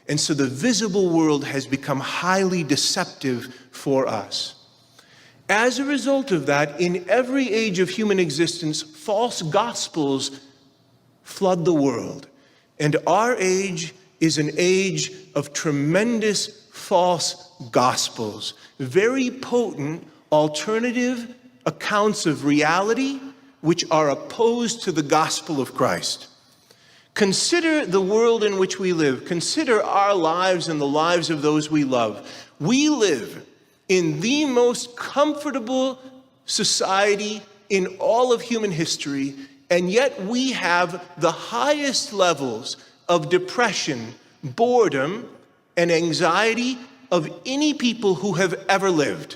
And so the visible world has become highly deceptive for us. As a result of that, in every age of human existence, false gospels flood the world. And our age is an age of tremendous false gospels, very potent alternative accounts of reality which are opposed to the gospel of Christ. Consider the world in which we live. Consider our lives and the lives of those we love. We live in the most comfortable society in all of human history, and yet we have the highest levels of depression, boredom, and anxiety of any people who have ever lived.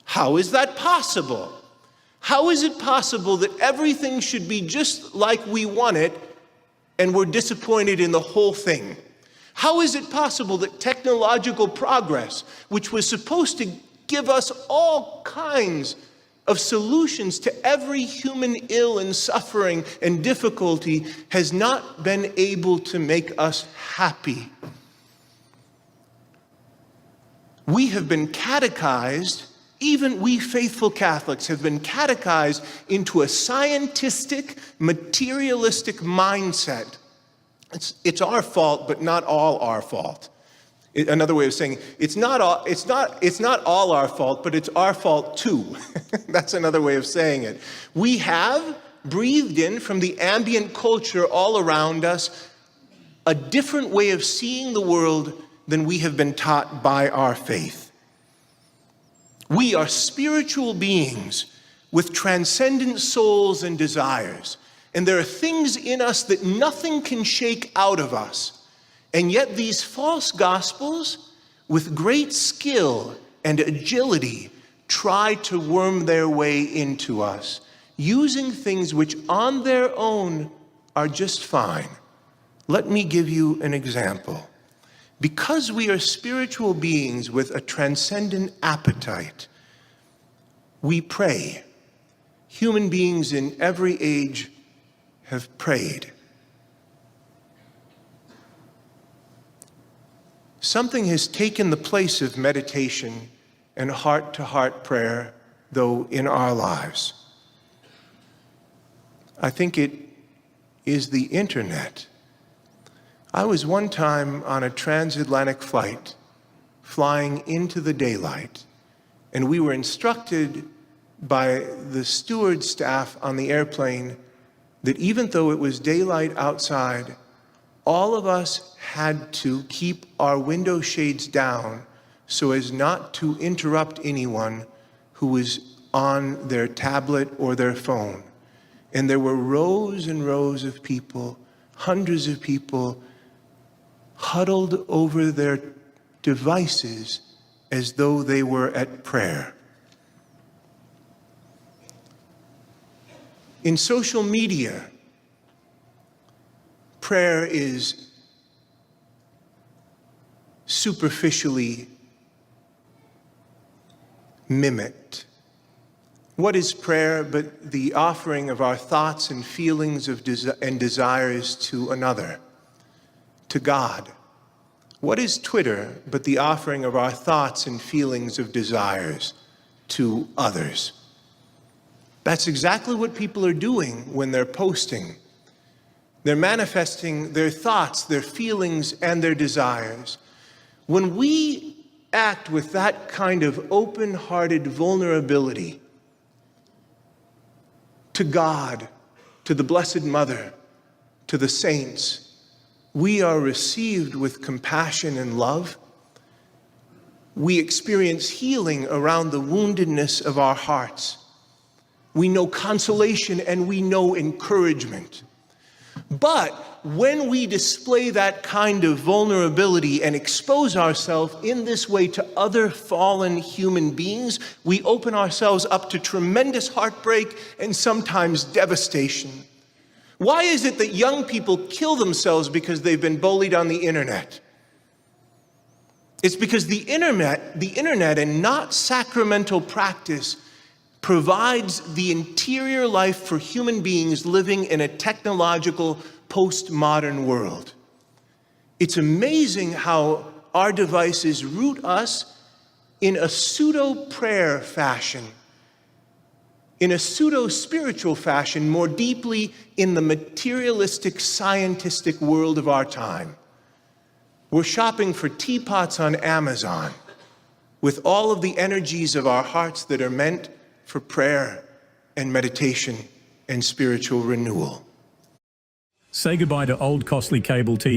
How is that possible? How is it possible that everything should be just like we want it, and we're disappointed in the whole thing? How is it possible that technological progress, which was supposed to give us all kinds of solutions to every human ill and suffering and difficulty, has not been able to make us happy? We have been catechized, even we faithful Catholics have been catechized into a scientistic, materialistic mindset. It's our fault, but not all our fault. Another way of saying it's not all our fault, but it's our fault too. That's another way of saying it. We have breathed in from the ambient culture all around us a different way of seeing the world than we have been taught by our faith. We are spiritual beings with transcendent souls and desires. And there are things in us that nothing can shake out of us. And yet these false gospels, with great skill and agility, try to worm their way into us, using things which on their own are just fine. Let me give you an example. Because we are spiritual beings with a transcendent appetite, we pray. Human beings in every age have prayed. Something has taken the place of meditation and heart-to-heart prayer, though, in our lives. I think it is the internet. I was one time on a transatlantic flight, flying into the daylight, and we were instructed by the steward staff on the airplane that even though it was daylight outside, all of us had to keep our window shades down so as not to interrupt anyone who was on their tablet or their phone. And there were rows and rows of people, hundreds of people, huddled over their devices as though they were at prayer. In social media, prayer is superficially mimicked. What is prayer but the offering of our thoughts and feelings and desires to another, to God? What is Twitter but the offering of our thoughts and feelings of desires to others? That's exactly what people are doing when they're posting. They're manifesting their thoughts, their feelings, and their desires. When we act with that kind of open-hearted vulnerability to God, to the Blessed Mother, to the saints, we are received with compassion and love. We experience healing around the woundedness of our hearts. We know consolation and we know encouragement. But when we display that kind of vulnerability and expose ourselves in this way to other fallen human beings, we open ourselves up to tremendous heartbreak and sometimes devastation. Why is it that young people kill themselves because they've been bullied on the internet? It's because the internet and not sacramental practice provides the interior life for human beings living in a technological, postmodern world. It's amazing how our devices root us in a pseudo-prayer fashion, in a pseudo-spiritual fashion, more deeply in the materialistic, scientistic world of our time. We're shopping for teapots on Amazon with all of the energies of our hearts that are meant for prayer and meditation and spiritual renewal. Say goodbye to old costly cable TV.